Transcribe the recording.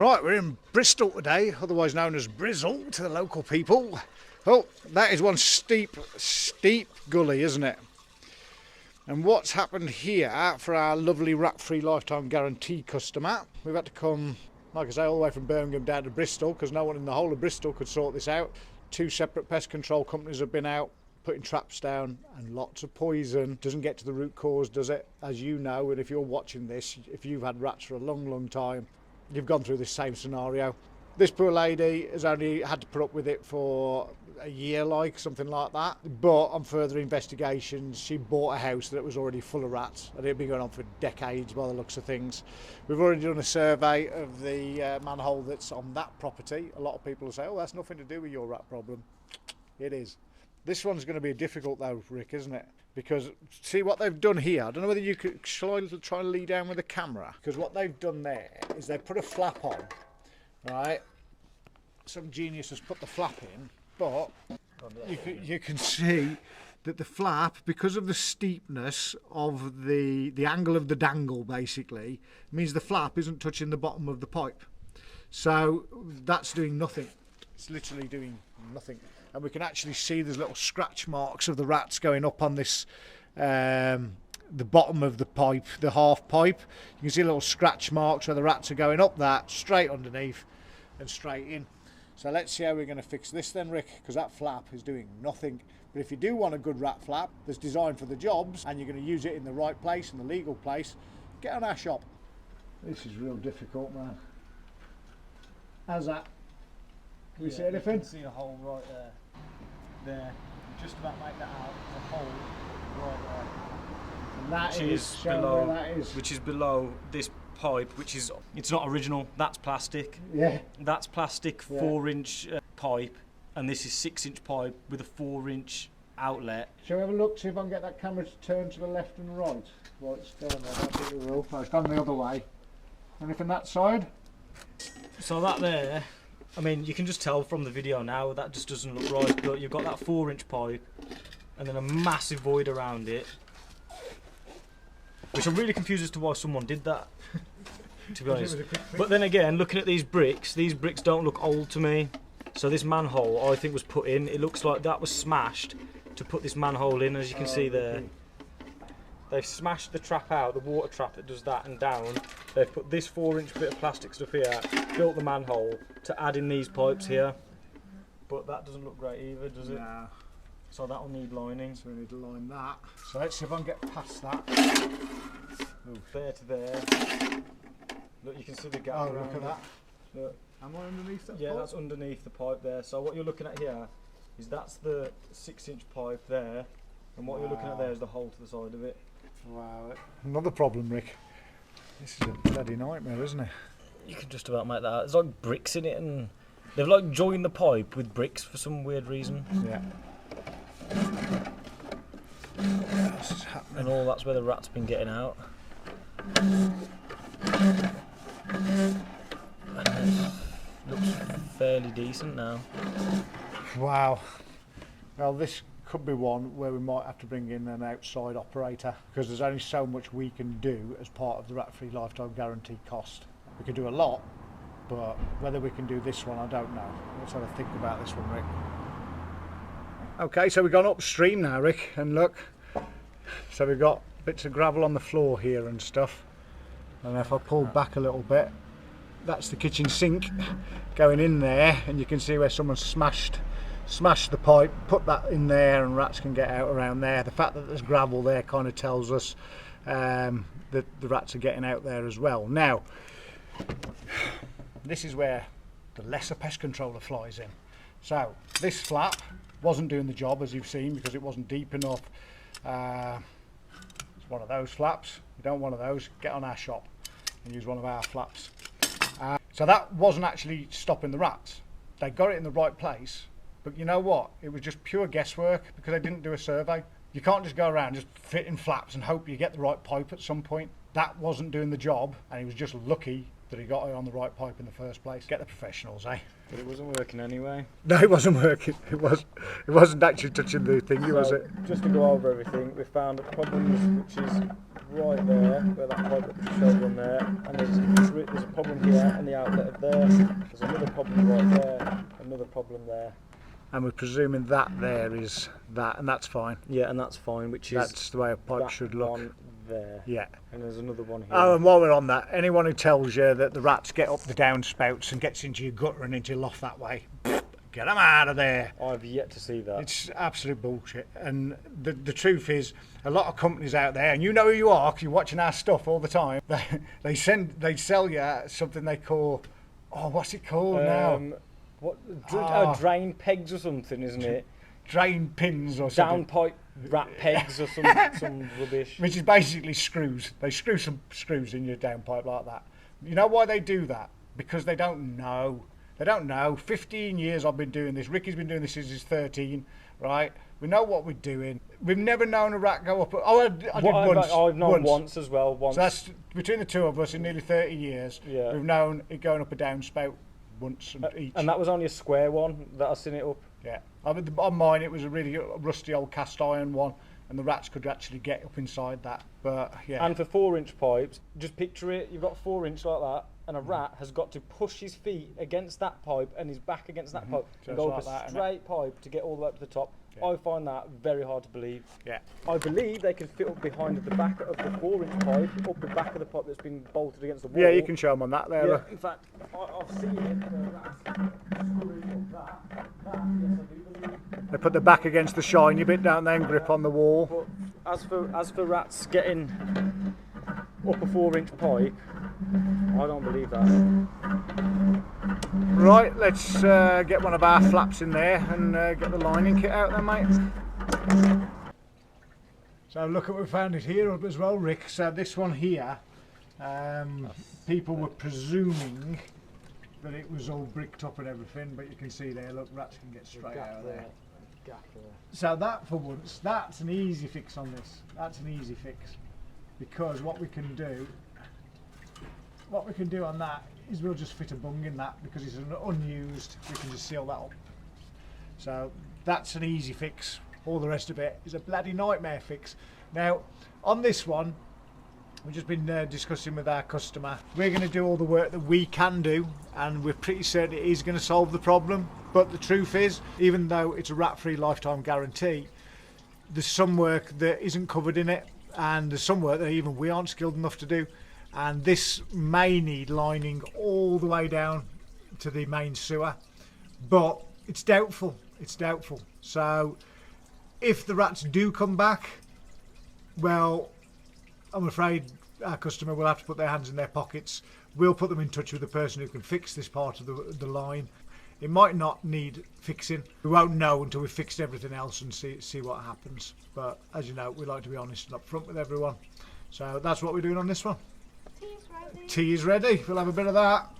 Right, we're in Bristol today, otherwise known as Brizzle to the local people. Oh, that is one steep gully, isn't it? And what's happened here for our lovely rat-free lifetime guarantee customer, we've had to come, like I say, all the way from Birmingham down to Bristol because no one in the whole of Bristol could sort this out. 2 separate pest control companies have been out putting traps down, and lots of poison doesn't get to the root cause, does it? As you know, and if you're watching this, if you've had rats for a long time, you've gone through this same scenario. This poor lady has only had to put up with it for a year, like something like that. But on further investigations, she bought a house that was already full of rats, and it had been going on for decades by the looks of things. We've already done a survey of the manhole that's on that property. A lot of people will say, "Oh, that's nothing to do with your rat problem." It is. This one's going to be difficult though, Rick, isn't it? Because see what they've done here. I don't know whether you could try and lead down with the camera. Because what they've done there is they've put a flap on, right? Some genius has put the flap in, but you can see that the flap, because of the steepness of the angle of the dangle, basically means the flap isn't touching the bottom of the pipe. So that's doing nothing. It's literally doing nothing. And we can actually see there's little scratch marks of the rats going up on this, the bottom of the pipe, the half pipe. You can see little scratch marks where the rats are going up that, straight underneath and straight in. So let's see how we're going to fix this then, Rick, because that flap is doing nothing. But if you do want a good rat flap that's designed for the jobs and you're going to use it in the right place, in the legal place, get on our shop. This is real difficult, man. How's that? Can we see anything? You can see a hole right there. There. You just about make that out. There's a hole right there. And that which is below, where that is. Which is below this pipe, which is, it's not original, that's plastic. Yeah. That's plastic 4-inch pipe, and this is 6-inch pipe with a 4-inch outlet. Shall we have a look, see if I can get that camera to turn to the left and right? Well, it's down there, I don't think we will. No, it's gone the other way. Anything that side? So that there, I mean, you can just tell from the video now that just doesn't look right, but you've got that 4-inch pipe and then a massive void around it, which I'm really confused as to why someone did that, to be honest. But then again, looking at these bricks don't look old to me. So this manhole, I think, was put in. It looks like that was smashed to put this manhole in, as you can see there. They've smashed the trap out, the water trap that does that and down. They've put this 4-inch bit of plastic stuff here, built the manhole to add in these pipes here. But that doesn't look great either, does it? Nah. So that'll need lining. So we need to line that. So let's see if I can get past that. Ooh, there to there. Look, you can see the gap. Oh, look at that. Look. Am I underneath that? Yeah, pipe? that's underneath the pipe there. So what you're looking at here is that's the 6-inch pipe there, and what you're looking at there is the hole to the side of it. Wow. Another problem, Rick. This is a bloody nightmare, isn't it? You can just about make that out. There's like bricks in it, and they've like joined the pipe with bricks for some weird reason. Yeah. This is happening. And all that's where the rat's been getting out. And it looks fairly decent now. Wow. Well, this could be one where we might have to bring in an outside operator, because there's only so much we can do as part of the rat-free lifetime guarantee cost. We can do a lot, but whether we can do this one, I don't know. Let's have a think about this one, Rick. Okay, so we've gone upstream now, Rick, and look. So we've got bits of gravel on the floor here and stuff. And if I pull back a little bit, that's the kitchen sink going in there, and you can see where someone smashed the pipe, put that in there, and rats can get out around there. The fact that there's gravel there kind of tells us that the rats are getting out there as well. Now, this is where the lesser pest controller flies in. So this flap wasn't doing the job, as you've seen, because it wasn't deep enough. It's one of those flaps. You don't want one of those, get on our shop and use one of our flaps. So that wasn't actually stopping the rats. They got it in the right place, but you know what? It was just pure guesswork because they didn't do a survey. You can't just go around just fitting flaps and hope you get the right pipe at some point. That wasn't doing the job, and he was just lucky that he got it on the right pipe in the first place. Get the professionals, eh? But it wasn't working anyway. No, it wasn't working. It wasn't actually touching the thingy, was it? Just to go over everything, we found problems which is right there, where that pipe that was showed on there, and there's a problem here and the outlet of there. There's another problem right there, another problem there. And we're presuming that there is that, and that's fine. Yeah, and that's fine, which is that's the way a pipe should look. One there. Yeah. And there's another one here. Oh, and while we're on that, anyone who tells you that the rats get up the downspouts and gets into your gutter and into your loft that way, get them out of there. I've yet to see that. It's absolute bullshit. And the truth is, a lot of companies out there, and you know who you are because you're watching our stuff all the time, they sell you something they call, oh, what's it called now? Drain pegs or something, isn't it? Drain pins or something. Downpipe rat pegs or some rubbish. Which is basically screws. They screw some screws in your downpipe like that. You know why they do that? Because they don't know. They don't know. 15 years I've been doing this. Ricky's been doing this since he's 13, right? We know what we're doing. We've never known a rat go up. Oh, I did once. I've known once as well. Once. So that's between the two of us in nearly 30 years. Yeah. We've known it going up a downspout once each. And that was only a square one that I've seen it up. Yeah. On mine it was a really rusty old cast iron one, and the rats could actually get up inside that. But yeah. And for 4-inch pipes, just picture it, you've got 4-inch like that, and a rat has got to push his feet against that pipe and his back against that pipe and go up a straight pipe to get all the way up to the top. Yeah. I find that very hard to believe. Yeah. I believe they can fit up behind the back of the 4-inch pipe, up the back of the pipe that's been bolted against the wall. Yeah, you can show them on that there. Yeah, look. in fact, I've seen it. Screwing up that, yes, I do believe. They put the back against the shiny bit, don't they, and grip on the wall. But as for rats getting up a 4-inch pipe, I don't believe that. Right, let's get one of our flaps in there and get the lining kit out there, mate. So look at what we found it here as well, Rick. So this one here, people were presuming that it was all bricked up and everything, but you can see there, look, rats can get straight out of there. So that, for once, that's an easy fix on this. That's an easy fix, because what we can do on that is we'll just fit a bung in that, because it's unused. We can just seal that up. So that's an easy fix. All the rest of it is a bloody nightmare fix. Now on this one, we've just been discussing with our customer. We're going to do all the work that we can do, and we're pretty certain it is going to solve the problem. But the truth is, even though it's a rat-free lifetime guarantee, there's some work that isn't covered in it, and there's some work that even we aren't skilled enough to do. And this may need lining all the way down to the main sewer, but it's doubtful. It's doubtful. So if the rats do come back, well, I'm afraid our customer will have to put their hands in their pockets. We'll put them in touch with the person who can fix this part of the line. It might not need fixing. We won't know until we've fixed everything else and see what happens. But as you know, we like to be honest and upfront with everyone. So that's what we're doing on this one. Tea is ready. Tea is ready. We'll have a bit of that.